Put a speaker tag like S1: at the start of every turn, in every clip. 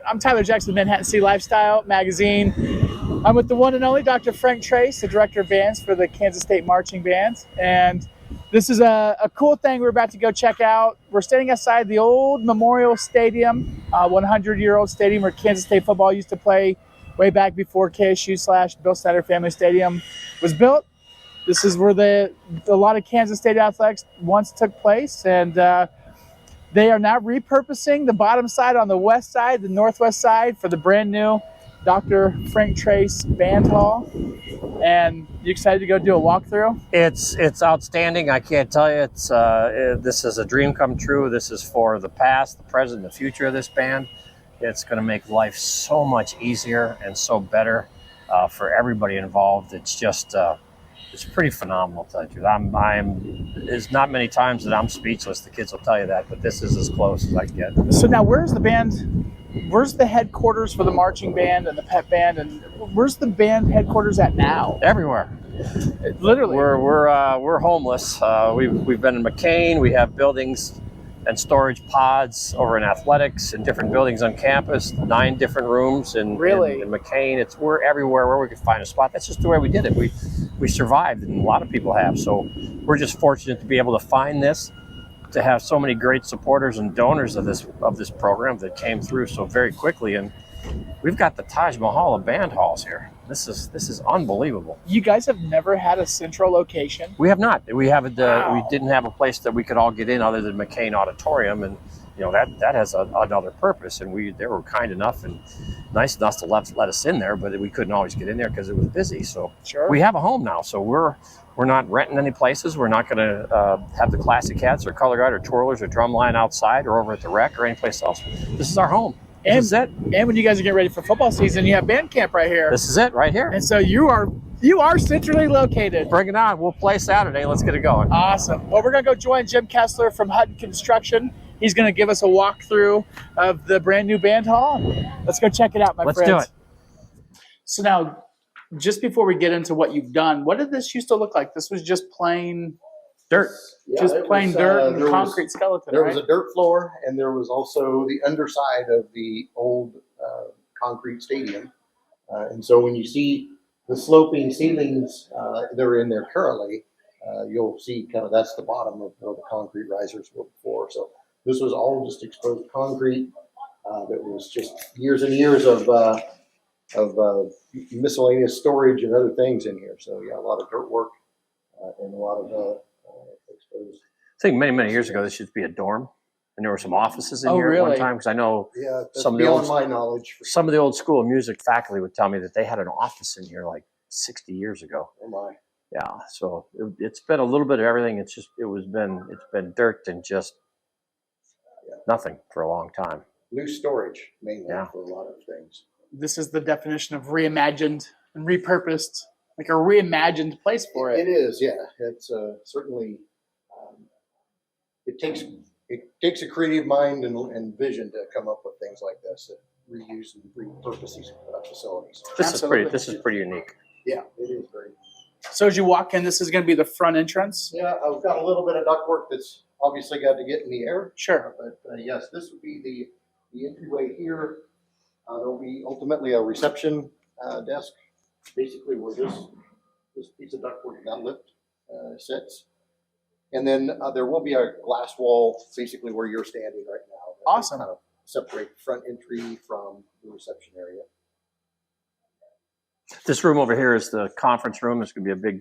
S1: I'm Tyler Jackson with Manhattan City Lifestyle Magazine. I'm with the one and only Dr. Frank Tracz, the director of bands for the Kansas State Marching Band. And this is a cool thing we're about to go check out. We're standing outside the old Memorial Stadium, 100-year-old stadium where Kansas State football used to play way back before KSU/Bill Snyder Family Stadium was built. This is where a lot of Kansas State athletics once took place, and they are now repurposing the bottom side on the west side, the northwest side, for the brand new Dr. Frank Tracz Band Hall. And you excited to go do a walkthrough?
S2: It's outstanding. I can't tell you. This is a dream come true. This is for the past, the present, the future of this band. It's going to make life so much easier and so better for everybody involved. It's just it's pretty phenomenal, to tell you the truth. There's not many times that I'm speechless. The kids will tell you that, but this is as close as I can get.
S1: So now, where's the headquarters for the marching band and the pep band, and where's the band headquarters at now?
S2: Everywhere.
S1: Literally.
S2: We're homeless. We've been in McCain. We have buildings and storage pods over in athletics and different buildings on campus, 9 different rooms in McCain. We're everywhere where we could find a spot. That's just the way we did it. We survived, and a lot of people have. So we're just fortunate to be able to find this, to have so many great supporters and donors of this program that came through so very quickly. And we've got the Taj Mahal of band halls here. This is unbelievable.
S1: You guys have never had a central location?
S2: We have not. We haven't.
S1: Wow.
S2: We didn't have a place that we could all get in other than McCain Auditorium, and that has another purpose. And they were kind enough and nice enough to let us in there, but we couldn't always get in there because it was busy. So
S1: sure.
S2: We have a home now. So we're not renting any places. We're not going to have the Classic Cats or Color Guard or Twirlers or Drumline outside or over at the Rec or anyplace else. This is our home. This is it.
S1: And when you guys are getting ready for football season, you have band camp right here.
S2: This is it right here.
S1: And so you are centrally located.
S2: Bring it on. We'll play Saturday. Let's get it going.
S1: Awesome. Well, we're going to go join Jim Kessler from Hutton Construction. He's going to give us a walkthrough of the brand new band hall. Let's go check it out, my friends.
S2: Let's do it.
S1: So now, just before we get into what you've done, what did this used to look like? This was just plain dirt.
S3: Yeah,
S1: just plain dirt and concrete skeleton,
S3: There
S1: right?
S3: was a dirt floor, and there was also the underside of the old concrete stadium. And so when you see the sloping ceilings that are in there currently, you'll see kind of that's the bottom of where the concrete risers were before. So this was all just exposed concrete. That was just years and years of miscellaneous storage and other things in here. So yeah, a lot of dirt work and a lot of exposed.
S2: I think many years ago this used to be a dorm, and there were some offices in here
S1: really?
S2: at one time. Because I know
S3: some of my knowledge.
S2: Some of the old school music faculty would tell me that they had an office in here like 60 years ago.
S3: Oh my!
S2: Yeah, so it's been a little bit of everything. It's been dirt and just nothing for a long time.
S3: Loose storage mainly for a lot of things.
S1: This is the definition of reimagined and repurposed, like a reimagined place for it.
S3: It is, yeah. It's certainly it takes a creative mind and vision to come up with things like this, that reuse and repurpose these facilities.
S2: This is pretty unique.
S3: Yeah, it is very.
S1: So as you walk in, this is going to be the front entrance?
S3: Yeah, I've got a little bit of ductwork that's obviously got to get in the air.
S1: Sure.
S3: But yes, this would be the entryway here. There'll be ultimately a reception desk, basically where this piece of ductwork, that lift sits. And then there will be a glass wall basically where you're standing right now.
S1: Awesome.
S3: Kind of separate the front entry from the reception area.
S2: This room over here is the conference room. There's going to be a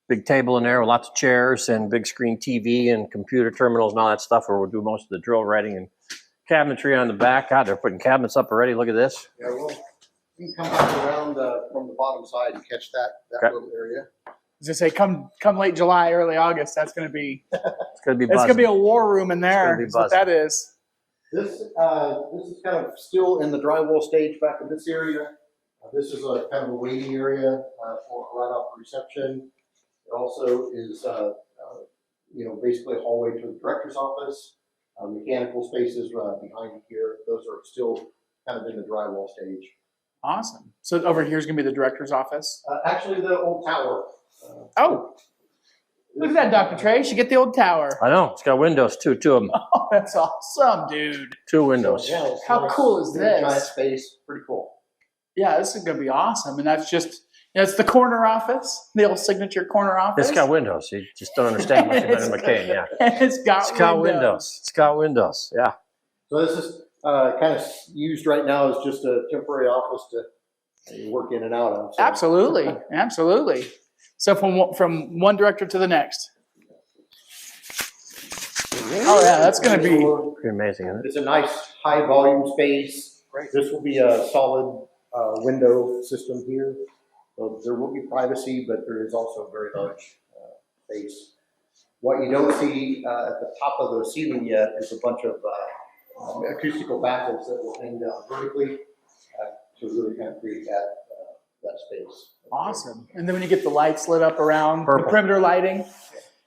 S2: big table in there with lots of chairs and big screen TV and computer terminals and all that stuff where we'll do most of the drill writing and cabinetry on the back. God, they're putting cabinets up already. Look at this.
S3: Yeah, well, you can come back around from the bottom side and catch that little area.
S1: As I say, come late July, early August, that's going to be
S2: it's going to be
S1: it's going to be a war room in there. That's what that is.
S3: This is kind of still in the drywall stage back in this area. This is a kind of a waiting area for right off the reception. It also is basically a hallway to the director's office. Mechanical spaces behind here. Those are still kind of in the drywall stage.
S1: Awesome. So over here is going to be the director's office?
S3: Actually, the old tower.
S1: Look at that, Dr. Trace. You get the old tower.
S2: I know. It's got windows too. Two of them.
S1: Oh, that's awesome, dude.
S2: Two windows.
S3: So, yeah, it's
S1: How
S3: nice,
S1: cool is this?
S3: Giant space. Pretty cool.
S1: Yeah, this is going to be awesome. And that's just, it's the corner office, the old signature corner office.
S2: It's got windows. You just don't understand much about McCain. Yeah.
S1: It's got
S2: windows. It's got windows. Yeah.
S3: So this is kind of used right now as just a temporary office to work in and out of. So.
S1: Absolutely. Absolutely. So from one director to the next. Oh, yeah, that's going to be
S2: pretty amazing, isn't it?
S3: It's a nice high volume space. Great. This will be a solid window system here. So there will be privacy, but there is also a very large space. What you don't see at the top of the ceiling yet is a bunch of acoustical baffles that will hang down vertically to really kind of create that space.
S1: awesome. And then when you get the lights lit up around,
S2: Purple.
S1: the perimeter lighting,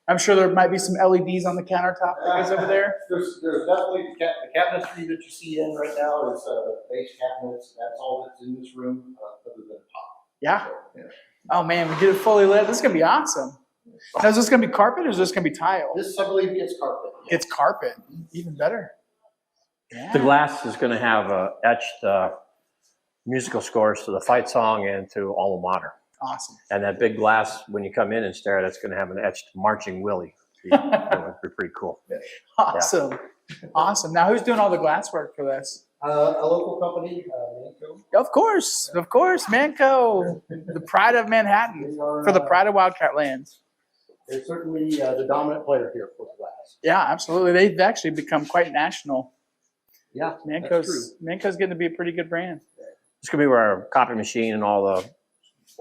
S1: I'm sure there might be some LEDs on the countertop that goes over there.
S3: There's definitely the cabinetry that you see in right now is base cabinets. That's all that's in this room other than top.
S1: Yeah.
S3: So, yeah.
S1: Oh, man, we get it fully lit. This is going to be awesome. Now, is this going to be carpet or is this going to be tile?
S3: This, I believe, gets carpet. Yeah.
S1: It's carpet. Even better. Yeah.
S2: The glass is going to have etched musical scores to the fight song and to Alma Mater.
S1: Awesome.
S2: And that big glass, when you come in and stare, that's going to have an etched Marching Willie. It'll be pretty cool.
S1: Awesome. Awesome. Now, who's doing all the glass work for this?
S3: A local company, Manco.
S1: Of course, Manco, the pride of Manhattan, for the pride of Wildcat Lands.
S3: They're certainly the dominant player here for glass.
S1: Yeah, absolutely. They've actually become quite national.
S3: Yeah,
S1: Manco's getting to be a pretty good brand.
S2: It's going to be where our copy machine and all the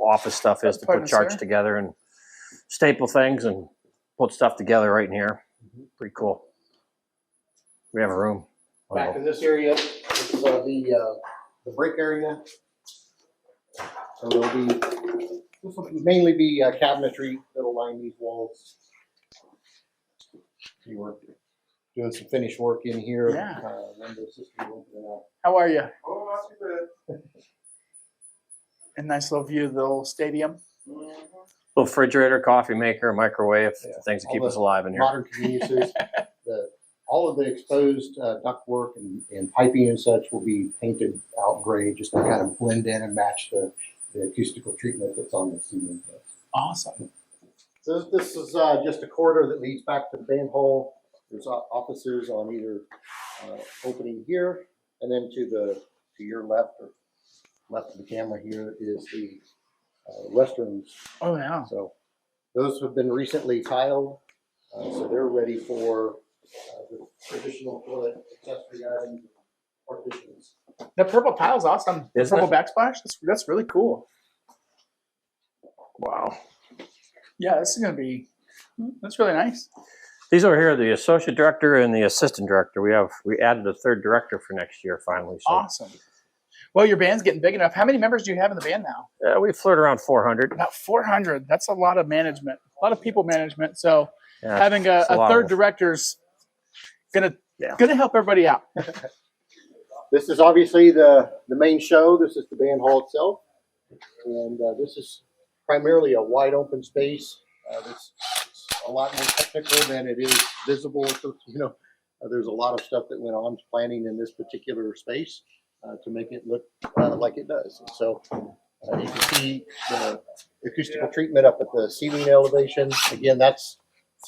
S2: office stuff is to put charts together and staple things and put stuff together right in here. Pretty cool. We have a room.
S3: Back in this area, this is the break area. So this will mainly be cabinetry that'll line these walls. You were doing some finish work in here.
S1: Yeah.
S3: Window system opening up.
S1: How are you?
S3: Oh, not too bad.
S1: A nice little view of the old stadium.
S2: Little refrigerator, coffee maker, microwave, the things that keep us alive in here.
S3: Modern conveniences. All of the exposed ductwork and piping and such will be painted out gray just to kind of blend in and match the acoustical treatment that's on the ceiling.
S1: Awesome.
S3: So this is just a corridor that leads back to the band hall. There's offices on either opening here, and then to your left or left of the camera here is the restrooms.
S1: Oh, yeah.
S3: So those have been recently tiled, so they're ready for the traditional toilet accessory items, partitions.
S1: The purple tile's awesome. The
S2: Isn't
S1: purple
S2: it?
S1: backsplash, that's really cool.
S2: Wow.
S1: Yeah, this is going to be, that's really nice.
S2: These over here are the associate director and the assistant director. We added a third director for next year finally. So.
S1: Awesome. Well, your band's getting big enough. How many members do you have in the band now?
S2: We flirt around 400.
S1: About 400. That's a lot of management, a lot of people management. So
S2: Yeah,
S1: having a
S2: it's lot
S1: third
S2: of-
S1: director's gonna help everybody out.
S3: This is obviously the main show. This is the band hall itself, and this is primarily a wide open space. It's a lot more technical than it is visible. So, there's a lot of stuff that went on planning in this particular space to make it look like it does. And so you can see the acoustical treatment up at the ceiling elevation. Again, that's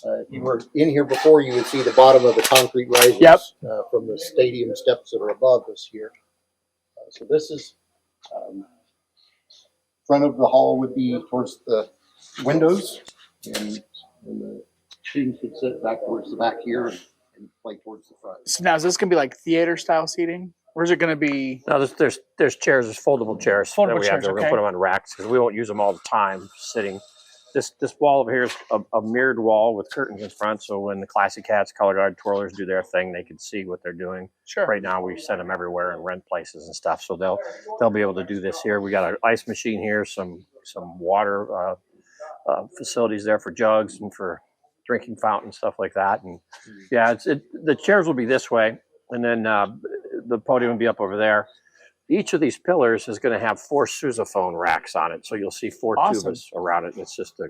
S3: if you were in here before, you would see the bottom of the concrete rises from the stadium steps that are above us here. So this is front of the hall would be towards the windows, and the students would sit back towards the back here and play towards the front.
S1: So now is this gonna be like theater style seating, or is it gonna be?
S2: No, there's chairs, there's foldable chairs.
S1: Foldable
S2: that we have
S1: chairs,
S2: there. We're
S1: okay.
S2: gonna put them on racks because we won't use them all the time sitting. This wall over here is a mirrored wall with curtains in front, so when the classy cats, color guard twirlers do their thing, they can see what they're doing.
S1: Sure.
S2: Right now we send them everywhere and rent places and stuff, so they'll be able to do this here. We got an ice machine here, some water facilities there for jugs and for drinking fountain, stuff like that. And yeah, the chairs will be this way, and then the podium will be up over there. Each of these pillars is going to have 4 sousaphone racks on it, so you'll see 4
S1: Awesome.
S2: tubas around it. It's just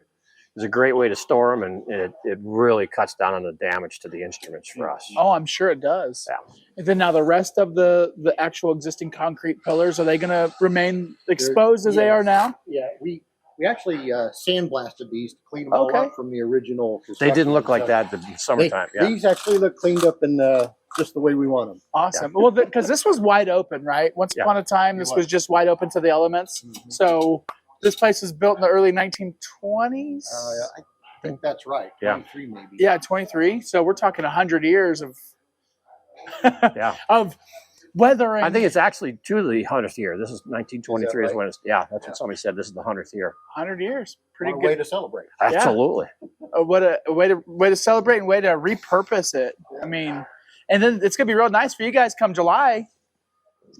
S2: is a great way to store them, and it really cuts down on the damage to the instruments for us.
S1: Oh, I'm sure it does.
S2: Yeah.
S1: And then now the rest of the actual existing concrete pillars, are they going to remain exposed as they are now?
S3: Yeah, we actually sandblasted these to clean them all up from the original construction.
S2: They didn't look like that in the summertime.
S3: These actually look cleaned up in just the way we want them.
S1: Awesome. Yeah. Well, because this was wide open, right? Once upon a time, this was just wide open to the elements. Mm-hmm. So this place was built in the early 1920s.
S3: I think that's right. 23 maybe.
S1: Yeah, 23. So we're talking 100 years of of weathering.
S2: I think it's actually to the 100th year. This is 1923 is when it's, that's what somebody said. This is the 100th year.
S1: 100 years. Pretty good
S3: way to celebrate.
S2: Absolutely.
S1: What a way to celebrate and way to repurpose it. I mean, and then it's going to be real nice for you guys come July,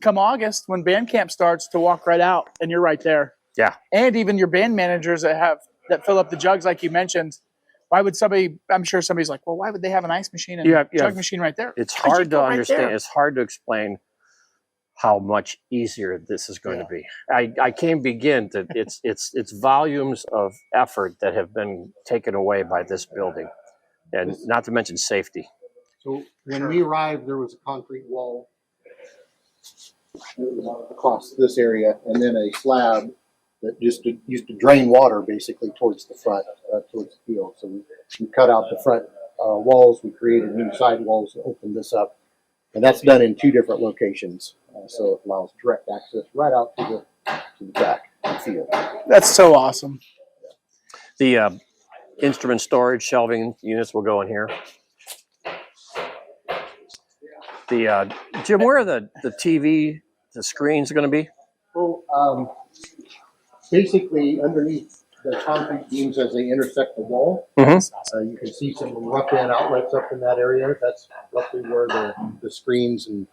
S1: come August, when band camp starts, to walk right out and you're right there.
S2: Yeah. And
S1: even your band managers that fill up the jugs, like you mentioned. Why would I'm sure somebody's like, well, why would they have an ice machine and jug machine right there?
S2: It's hard to understand. It's hard to explain how much easier this is going to be. I can't begin to, it's volumes of effort that have been taken away by this building, and not to mention safety.
S3: So when we arrived, there was a concrete wall across this area, and then a slab that just used to drain water basically towards the front, towards the field. So we cut out the front walls, we created new side walls and opened this up. And that's done in 2 different locations. So it allows direct access right out to the back of the field.
S1: That's so awesome.
S2: The instrument storage shelving units will go in here. Jim, where are the TV, the screens going to be?
S3: Well, basically underneath the concrete beams as they intersect the wall, you can see some rough-in outlets up in that area. That's roughly where the screens and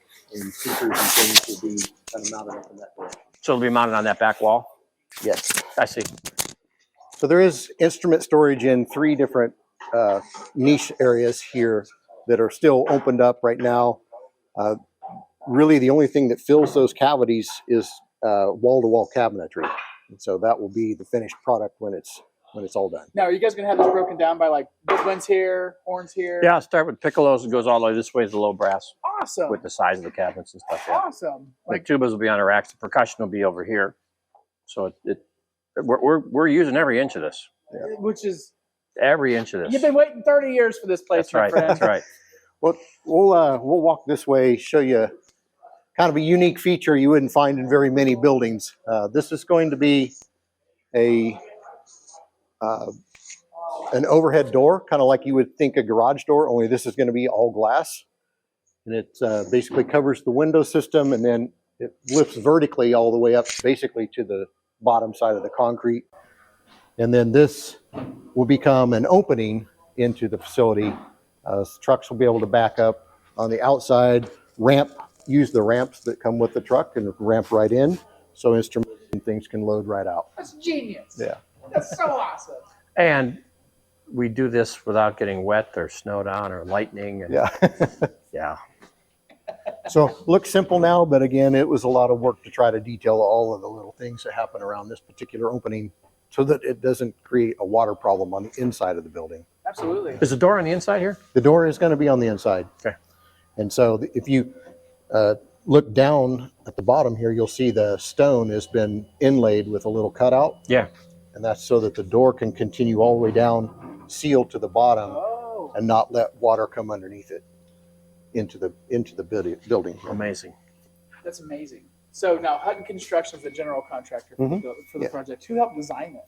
S3: speakers and things will be kind of mounted up in that direction.
S2: So it'll be mounted on that back wall?
S3: Yes.
S2: I see.
S3: So there is instrument storage in 3 different niche areas here that are still opened up right now. Really, the only thing that fills those cavities is wall-to-wall cabinetry. And so that will be the finished product when it's all done.
S1: Now, are you guys going to have this broken down by like woodwinds here, horns here?
S2: Yeah, I'll start with piccolos and goes all the way this way is the low brass.
S1: Awesome.
S2: With the size of the cabinets and stuff. Yeah.
S1: Awesome.
S2: Like tubas will be on the racks. The percussion will be over here. So we're using every inch of this.
S1: Yeah. Which is
S2: every inch of this.
S1: You've been waiting 30 years for this place,
S2: my friend. That's right.
S3: Well, we'll walk this way, show you kind of a unique feature you wouldn't find in very many buildings. This is going to be an overhead door, kind of like you would think a garage door, only this is going to be all glass. And it basically covers the window system, and then it lifts vertically all the way up basically to the bottom side of the concrete. And then this will become an opening into the facility. Trucks will be able to back up on the outside, use the ramps that come with the truck and ramp right in, so instruments and things can load right out.
S1: That's genius.
S3: Yeah.
S1: That's so awesome.
S2: And we do this without getting wet or snowed on or lightning. And yeah.
S3: So looks simple now, but again, it was a lot of work to try to detail all of the little things that happen around this particular opening so that it doesn't create a water problem on the inside of the building.
S1: Absolutely.
S2: Is the door on the inside here?
S3: The door is going to be on the inside.
S2: Okay.
S3: And so if you look down at the bottom here, you'll see the stone has been inlaid with a little cutout.
S2: Yeah.
S3: And that's so that the door can continue all the way down, sealed to the bottom, and not let water come underneath it into the building.
S2: Amazing.
S1: That's amazing. So now Hutton Construction is the general contractor for the project. Who helped design it?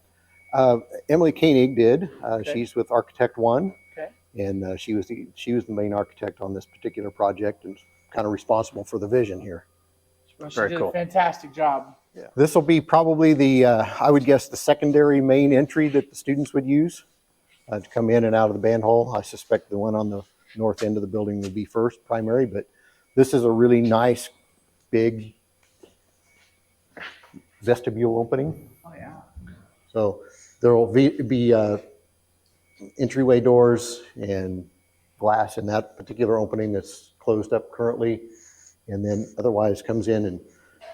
S3: Emily Koenig did. She's with Architect One.
S1: Okay.
S3: And she was the main architect on this particular project and kind of responsible for the vision here.
S1: Well, she did a fantastic job.
S3: Yeah. This will be probably the, I would guess, the secondary main entry that the students would use to come in and out of the band hall. I suspect the one on the north end of the building will be first, primary, but this is a really nice, big vestibule opening.
S1: Oh, yeah.
S3: So there will be entryway doors and glass in that particular opening that's closed up currently, and then otherwise comes in and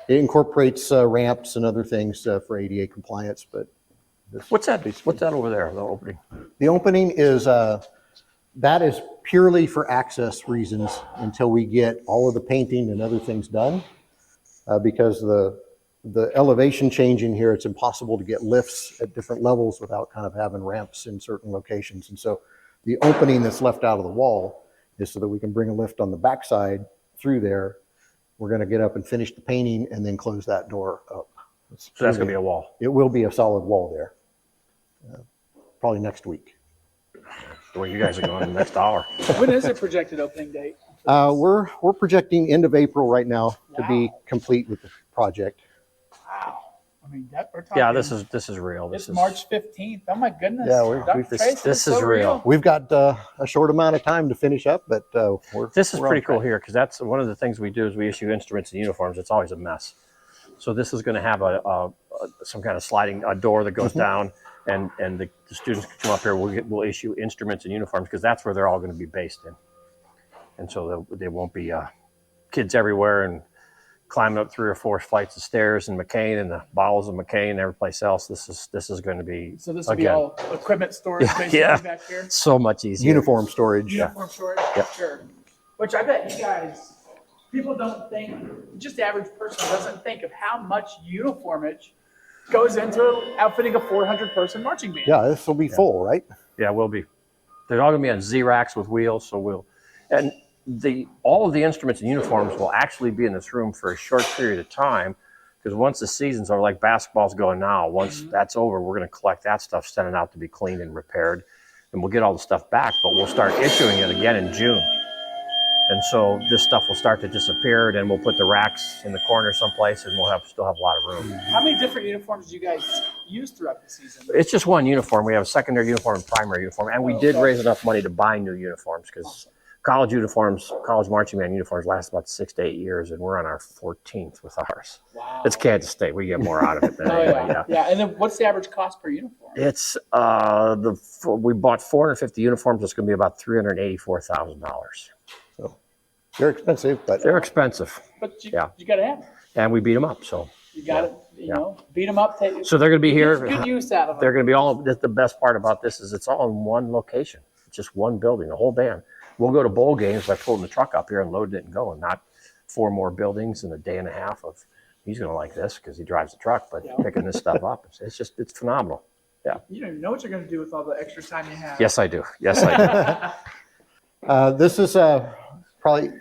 S3: it incorporates ramps and other things for ADA compliance, but
S2: What's that? What's that over there? The opening.
S3: The opening is that is purely for access reasons until we get all of the painting and other things done, because the elevation change in here, it's impossible to get lifts at different levels without kind of having ramps in certain locations. And so the opening that's left out of the wall is so that we can bring a lift on the backside through there. We're going to get up and finish the painting and then close that door up.
S2: So that's going to be a wall.
S3: It will be a solid wall there, probably next week.
S2: The way you guys are going in the next hour.
S1: When is the projected opening date?
S3: We're projecting end of April right now to be complete with the project.
S1: Wow. I mean, we're talking.
S2: Yeah, this is real.
S1: It's March 15th. Oh my goodness.
S3: Yeah,
S2: this is real.
S3: We've got a short amount of time to finish up, but
S2: this is pretty cool here, because that's one of the things we do is we issue instruments and uniforms. It's always a mess. So this is going to have some kind of sliding door that goes down, and the students can come up here. We'll issue instruments and uniforms, because that's where they're all going to be based in. And so they won't be kids everywhere and climbing up 3 or 4 flights of stairs in McCain and the bowels of McCain and every place else. This is going to be,
S1: so this will be all equipment storage basically back here.
S2: So much easier.
S3: Uniform storage.
S1: Uniform storage.
S2: Yeah.
S1: Sure. Which I bet you guys, people don't think, just the average person doesn't think of how much uniformage goes into outfitting a 400-person marching band.
S3: Yeah, this will be full, right?
S2: Yeah, we'll be. They're all going to be on Z-racks with wheels, so and all of the instruments and uniforms will actually be in this room for a short period of time, because once the seasons are like basketball's going now, once that's over, we're going to collect that stuff, send it out to be cleaned and repaired, and we'll get all the stuff back, but we'll start issuing it again in June. And so this stuff will start to disappear, and we'll put the racks in the corner someplace, and we'll still have a lot of room.
S1: How many different uniforms do you guys use throughout the season?
S2: It's just one uniform. We have a secondary uniform and primary uniform, and we did raise enough money to buy new uniforms, because college marching band uniforms last about 6 to 8 years, and we're on our 14th with ours. Wow. It's Kansas State. We get more out of it than anybody.
S1: Yeah. And then what's the average cost per uniform?
S2: It's we bought 450 uniforms. It's going to be about $384,000.
S3: So they're expensive, but
S2: they're expensive.
S1: But you got to have them.
S2: And we beat them up. So
S1: you got to, you know, beat them up.
S2: So they're going to be here.
S1: Good use out of them.
S2: They're going to be all. The best part about this is it's all in one location. It's just one building, the whole band. We'll go to bowl games by pulling the truck up here and loading it and going, not 4 more buildings in a day and a half of, he's going to like this because he drives the truck, but picking this stuff up, it's phenomenal. Yeah.
S1: You don't even know what you're going to do with all the extra time you have.
S2: Yes, I do. Yes, I
S3: do. This is probably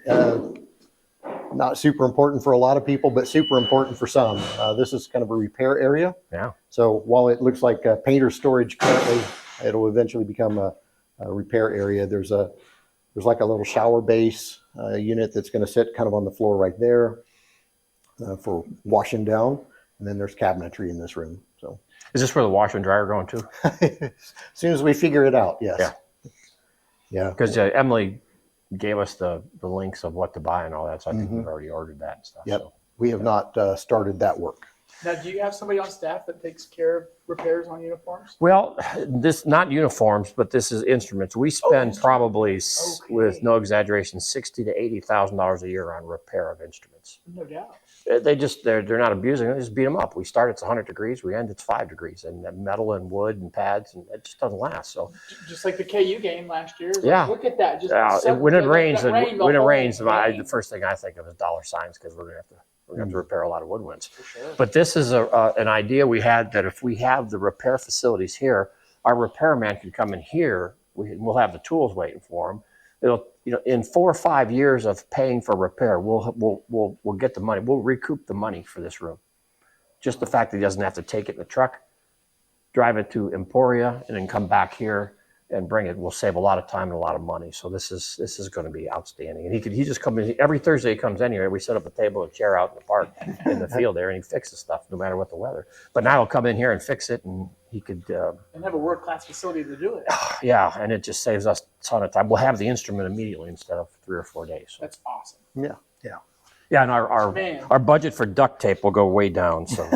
S3: not super important for a lot of people, but super important for some. This is kind of a repair area.
S2: Yeah.
S3: So while it looks like painter storage currently, it'll eventually become a repair area. There's like a little shower base unit that's going to sit kind of on the floor right there for washing down. And then there's cabinetry in this room. So
S2: is this where the washer and dryer are going to?
S3: As soon as we figure it out, yes.
S2: Yeah.
S3: Yeah.
S2: Because Emily gave us the links of what to buy and all that. So I think we've already ordered that and stuff.
S3: Yep.
S2: So.
S3: We have not started that work.
S1: Now, do you have somebody on staff that takes care of repairs on uniforms?
S2: Well, this not uniforms, but this is instruments. We spend probably, with no exaggeration, $60,000 to $80,000 a year on repair of instruments.
S1: No doubt.
S2: They're not abusing it. They just beat them up. We start it's 100 degrees. We end it's 5 degrees, and metal and wood and pads, and it just doesn't last. So
S1: just like the KU game last year.
S2: Yeah.
S1: Look at that.
S2: When it rains, the first thing I think of is dollar signs, because we're gonna have to repair a lot of woodwinds.
S1: Sure.
S2: But this is an idea we had, that if we have the repair facilities here, our repairman can come in here. We'll have the tools waiting for him. It'll, in 4 or 5 years of paying for repair, we'll get the money. We'll recoup the money for this room. Just the fact that he doesn't have to take it in the truck, drive it to Emporia, and then come back here and bring it. Will save a lot of time and a lot of money. So this is going to be outstanding. And he just come in every Thursday. He comes in here. We set up a table and chair out in the park in the field there, and he fixes stuff no matter what the weather. But now he'll come in here and fix it, and he could
S1: and have a world-class facility to do it.
S2: Yeah, and it just saves us a ton of time. We'll have the instrument immediately instead of 3 or 4 days. So.
S1: That's awesome.
S2: Yeah, and our budget for duct tape will go way down. So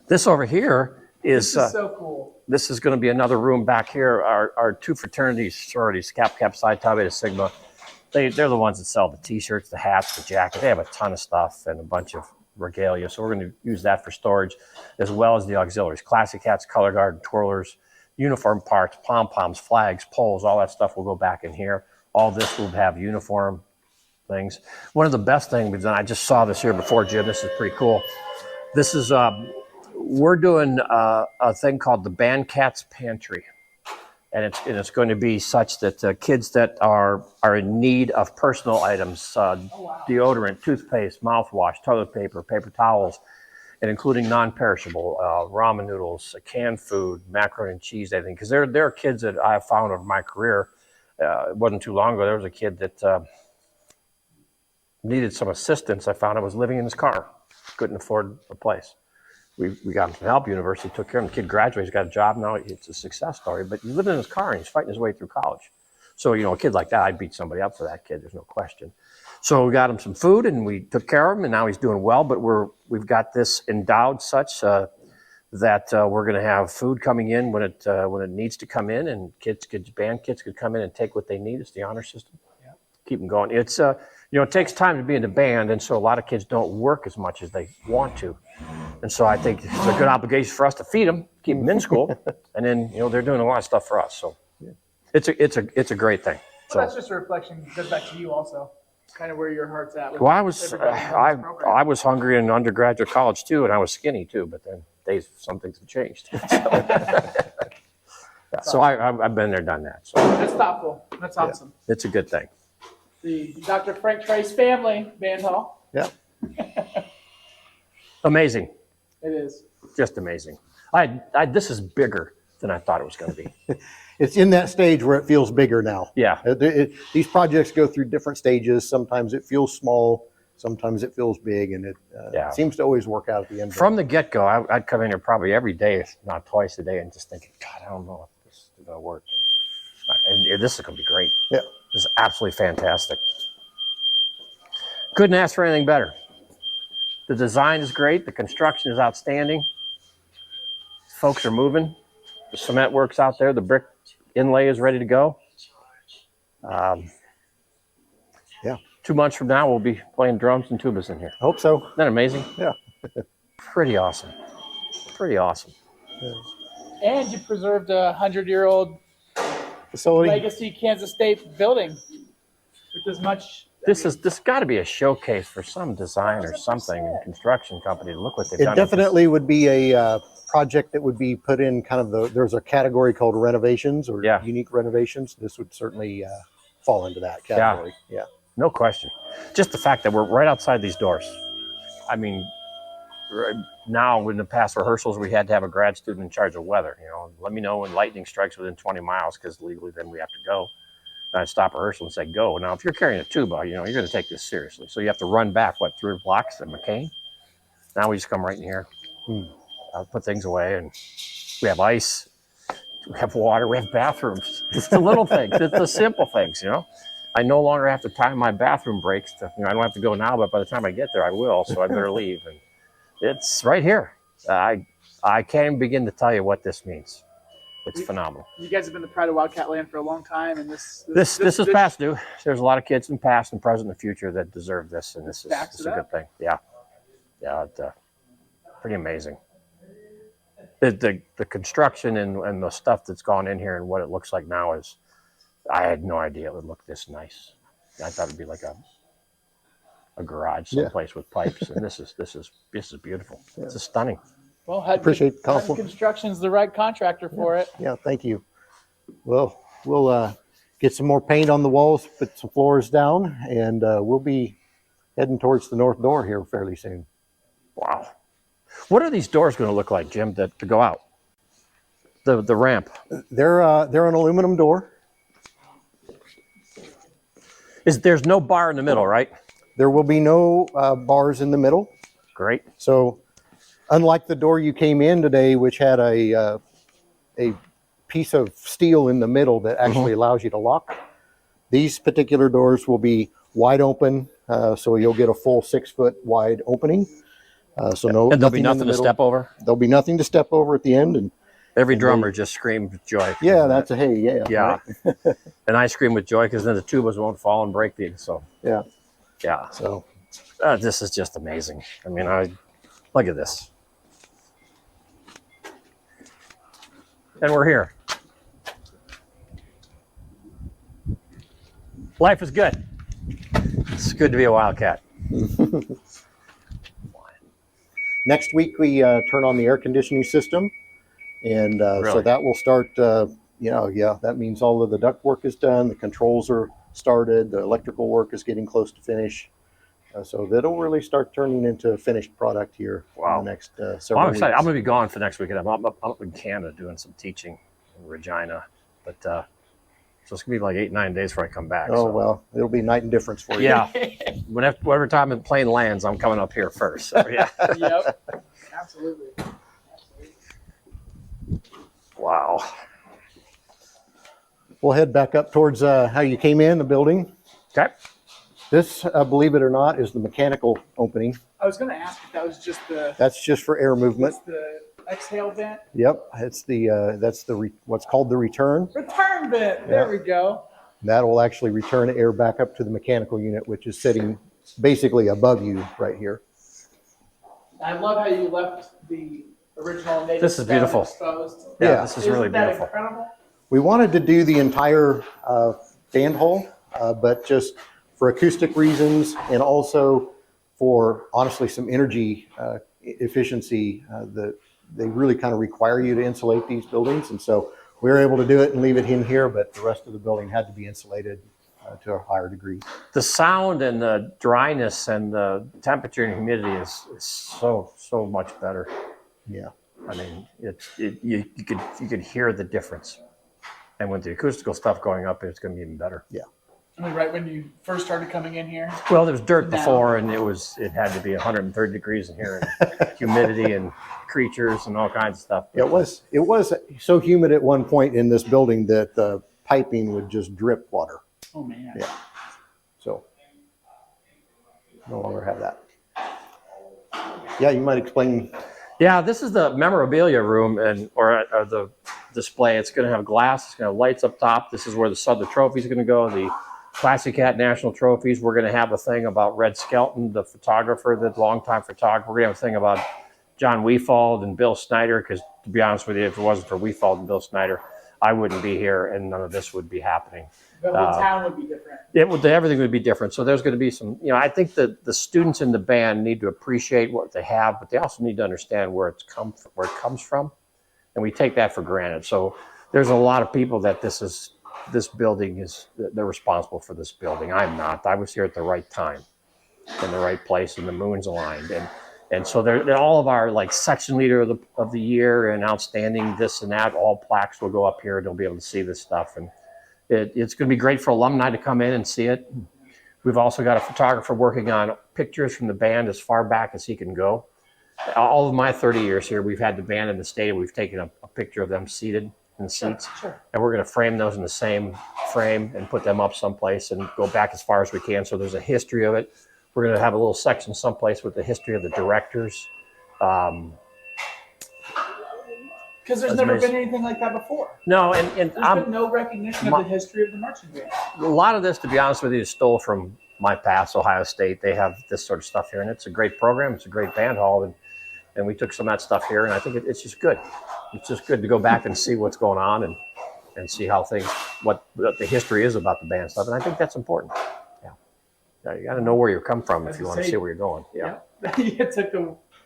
S2: this over here is
S1: so cool.
S2: This is going to be another room back here. Our 2 fraternities, sororities, Kappa Psi, Tau Beta Sigma, they're the ones that sell the T-shirts, the hats, the jacket. They have a ton of stuff and a bunch of regalia. So we're going to use that for storage, as well as the auxiliaries: classic hats, color guard, twirlers, uniform parts, pom-poms, flags, poles, all that stuff will go back in here. All this will have uniform things. One of the best things, and I just saw this here before, Jim, this is pretty cool. This is, we're doing a thing called the Band Cats Pantry. And it's going to be such that kids that are in need of personal items, deodorant, toothpaste, mouthwash, toilet paper, paper towels, and including non-perishable, ramen noodles, canned food, macaroni and cheese, everything. Because there are kids that I have found over my career. It wasn't too long ago. There was a kid that needed some assistance. I found I was living in his car, couldn't afford a place. We got him some help. University took care of him. The kid graduated. He's got a job now. It's a success story. But he's living in his car and he's fighting his way through college. So, a kid like that, I'd beat somebody up for that kid. There's no question. So we got him some food and we took care of him, and now he's doing well. But we've got this endowed such that we're going to have food coming in when it needs to come in, and band kids could come in and take what they need. It's the honor system. Yeah. Keep them going. It's it takes time to be in the band, and so a lot of kids don't work as much as they want to. And so I think it's a good obligation for us to feed them, keep them in school, and then they're doing a lot of stuff for us. So it's a great thing.
S1: Well, that's just a reflection. It goes back to you also. It's kind of where your heart's at.
S2: Well, I was hungry in undergraduate college too, and I was skinny too. But then some things have changed. So I've been there, done that. So
S1: that's thoughtful. That's awesome.
S2: It's a good thing.
S1: The Dr. Frank Trace family band hall.
S3: Yeah.
S2: Amazing.
S1: It is.
S2: Just amazing. This is bigger than I thought it was going to be.
S3: It's in that stage where it feels bigger now.
S2: Yeah.
S3: These projects go through different stages. Sometimes it feels small. Sometimes it feels big, and it seems to always work out at the end.
S2: From the get-go, I'd come in here probably every day, if not twice a day, and just thinking, God, I don't know if this is going to work. And this is going to be great.
S3: Yeah.
S2: This is absolutely fantastic. Couldn't ask for anything better. The design is great. The construction is outstanding. Folks are moving. The cement work's out there. The brick inlay is ready to go. 2 months from now, we'll be playing drums and tubas in here.
S3: I hope so.
S2: Isn't that amazing?
S3: Yeah.
S2: Pretty awesome. Pretty awesome.
S1: Yeah. And you preserved a 100-year-old
S3: facility,
S1: legacy Kansas State building with as much.
S2: This got to be a showcase for some design or something, construction company to look what they've done.
S3: It definitely would be a project that would be put in kind of there's a category called renovations or unique renovations. This would certainly fall into that category. Yeah.
S2: No question. Just the fact that we're right outside these doors. I mean, now in the past rehearsals, we had to have a grad student in charge of weather. Let me know when lightning strikes within 20 miles because legally then we have to go. And I'd stop rehearsal and say, go. Now, if you're carrying a tuba, you're going to take this seriously. So you have to run back, 3 blocks at McCain? Now we just come right in here. I'll put things away, and we have ice. We have water. We have bathrooms. It's the little things. It's the simple things, I no longer have to time my bathroom breaks. I don't have to go now, but by the time I get there, I will. So I better leave. And it's right here. I can't even begin to tell you what this means. It's phenomenal.
S1: You guys have been the pride of Wildcat Land for a long time, and this
S2: is past due. There's a lot of kids in the past and present and future that deserve this, and this is a good thing. Yeah, it's pretty amazing. The construction and the stuff that's gone in here and what it looks like now is. I had no idea it would look this nice. I thought it'd be like a garage someplace with pipes, and this is beautiful. Yeah. It's stunning.
S1: Well,
S3: appreciate the compliment.
S1: Construction's the right contractor for it.
S3: Yeah, thank you. Well, we'll get some more paint on the walls, put some floors down, and we'll be heading towards the north door here fairly soon.
S2: Wow. What are these doors going to look like, Jim, to go out? The ramp.
S3: They're an aluminum door.
S2: There's no bar in the middle, right?
S3: There will be no bars in the middle.
S2: Great.
S3: So, unlike the door you came in today, which had a piece of steel in the middle that actually allows you to lock, these particular doors will be wide open, so you'll get a full 6-foot wide opening. And
S2: there'll be nothing to step over?
S3: There'll be nothing to step over at the end. And
S2: every drummer just screamed with joy.
S3: Yeah, that's a hey, yeah.
S2: Yeah. Right? And I scream with joy because then the tubas won't fall and break these. So
S3: yeah.
S2: Yeah.
S3: So
S2: This is just amazing. I mean, look at this. And we're here. Life is good. It's good to be a Wildcat.
S3: Next week, we turn on the air conditioning system. And
S2: Really?
S3: so that will start, that means all of the duct work is done. The controls are started. The electrical work is getting close to finish. So that'll really start turning into a finished product here in the next several
S2: I'm excited.
S3: weeks.
S2: I'm going to be gone for next week. I'm up in Canada doing some teaching in Regina. But so it's going to be like 8-9 days before I come back.
S3: Oh,
S2: so.
S3: well, it'll be night and difference for you.
S2: Yeah. Whatever time the plane lands, I'm coming up here first. So, yeah.
S1: Yep. Absolutely.
S2: Wow.
S3: We'll head back up towards how you came in the building.
S2: Okay.
S3: This, believe it or not, is the mechanical opening.
S1: I was going to ask if that was just
S3: That's just for air movement.
S1: what's the exhale vent?
S3: Yep, it's that's what's called the return.
S1: Return vent. There we go.
S3: That will actually return air back up to the mechanical unit, which is sitting basically above you right here.
S1: I love how you left the original native
S2: This is beautiful.
S1: exposed.
S3: Yeah.
S2: This is really
S1: Isn't that
S2: beautiful.
S1: incredible?
S3: We wanted to do the entire band hall, but just for acoustic reasons and also for honestly some energy efficiency, they really kind of require you to insulate these buildings. And so we were able to do it and leave it in here, but the rest of the building had to be insulated to a higher degree.
S2: The sound and the dryness and the temperature and humidity is so much better.
S3: Yeah.
S2: I mean, you could hear the difference. And with the acoustical stuff going up, it's going to be even better.
S3: Yeah.
S1: I mean, right when you first started coming in here.
S2: Well, there was dirt
S1: Now.
S2: before, and it had to be 130 degrees in here, and humidity and creatures and all kinds of stuff.
S3: It was so humid at one point in this building that the piping would just drip water.
S1: Oh man.
S3: Yeah. So no longer have that. Yeah, you might explain.
S2: Yeah, this is the memorabilia room or the display. It's going to have glass. It's going to have lights up top. This is where the trophies are going to go. The Classic Cat National Trophies. We're going to have a thing about Red Skelton, the photographer, the longtime photographer. We're going to have a thing about John Weefald and Bill Snyder, because to be honest with you, if it wasn't for Weefald and Bill Snyder, I wouldn't be here and none of this would be happening.
S1: The whole town would be different.
S2: Everything would be different. So there's going to be some, I think that the students in the band need to appreciate what they have, but they also need to understand where it comes from. And we take that for granted. So there's a lot of people that this building they're responsible for this building. I'm not. I was here at the right time, in the right place, and the moon's aligned. And so they're all of our like section leader of the year and outstanding this and that, all plaques will go up here. They'll be able to see this stuff. And it's going to be great for alumni to come in and see it. We've also got a photographer working on pictures from the band as far back as he can go. All of my 30 years here, we've had the band in the stadium. We've taken a picture of them seated in the seats.
S1: Sure.
S2: And we're going to frame those in the same frame and put them up someplace and go back as far as we can. So there's a history of it. We're going to have a little section someplace with the history of the directors.
S1: Because there's never been anything like that before.
S2: No, and
S1: There's been no recognition of the history of the marching band.
S2: a lot of this, to be honest with you, is stole from my past, Ohio State. They have this sort of stuff here, and it's a great program. It's a great band hall, and we took some of that stuff here, and I think it's just good. It's just good to go back and see what's going on and see how what the history is about the band stuff, and I think that's important. Yeah, you got to know where you come from if you want to see where you're going. Yeah.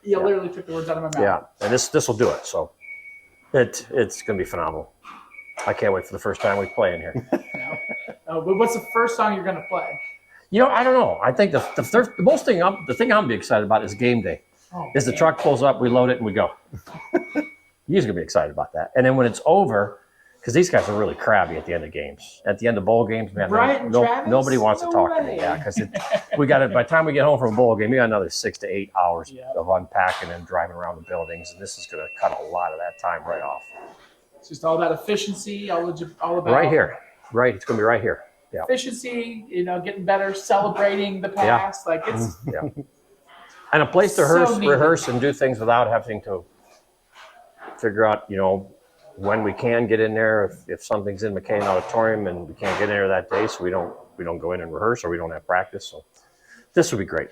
S1: You literally took the words out of my mouth.
S2: Yeah, and this will do it. So it's going to be phenomenal. I can't wait for the first time we play in here.
S1: But what's the first song you're going to play?
S2: I don't know. I think the thing I'm gonna be excited about is game day. As the truck pulls up, we load it and we go. You're gonna be excited about that. And then when it's over, because these guys are really crabby at the end of games. At the end of bowl games, man, nobody wants to talk to me. Yeah, because by the time we get home from a bowl game, we got another 6 to 8 hours of unpacking and driving around the buildings, and this is gonna cut a lot of that time right off.
S1: It's just all about efficiency, all about
S2: right here. Right, it's gonna be right here. Yeah.
S1: Efficiency, getting better, celebrating the past. Like it's
S2: and a place to
S1: so
S2: rehearse and do things without having to figure out, when we can get in there. If something's in McCain Auditorium and we can't get in there that day, so we don't go in and rehearse or we don't have practice. So this would be great.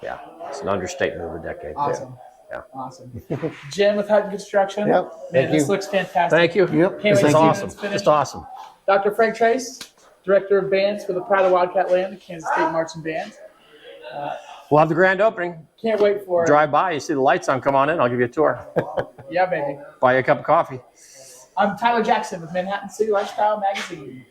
S2: Yeah, it's an understatement of the decade.
S1: Awesome.
S2: Yeah.
S1: Awesome. Jim with Hutton Construction.
S3: Yep.
S1: Man,
S3: Thank
S1: this
S3: you.
S1: looks fantastic.
S2: Thank you.
S3: Yep.
S1: Can't wait
S2: This
S1: to
S2: is
S1: see when
S2: awesome.
S1: it's finished.
S2: Just awesome.
S1: Dr. Frank Trace, Director of Bands for the Pride of Wildcat Land, the Kansas State Marching Band.
S2: We'll have the grand opening.
S1: Can't wait for it.
S2: Drive by, you see the lights on, come on in, I'll give you a tour.
S1: Yeah, baby.
S2: Buy you a cup of coffee.
S1: I'm Tyler Jackson with Manhattan City Lifestyle Magazine.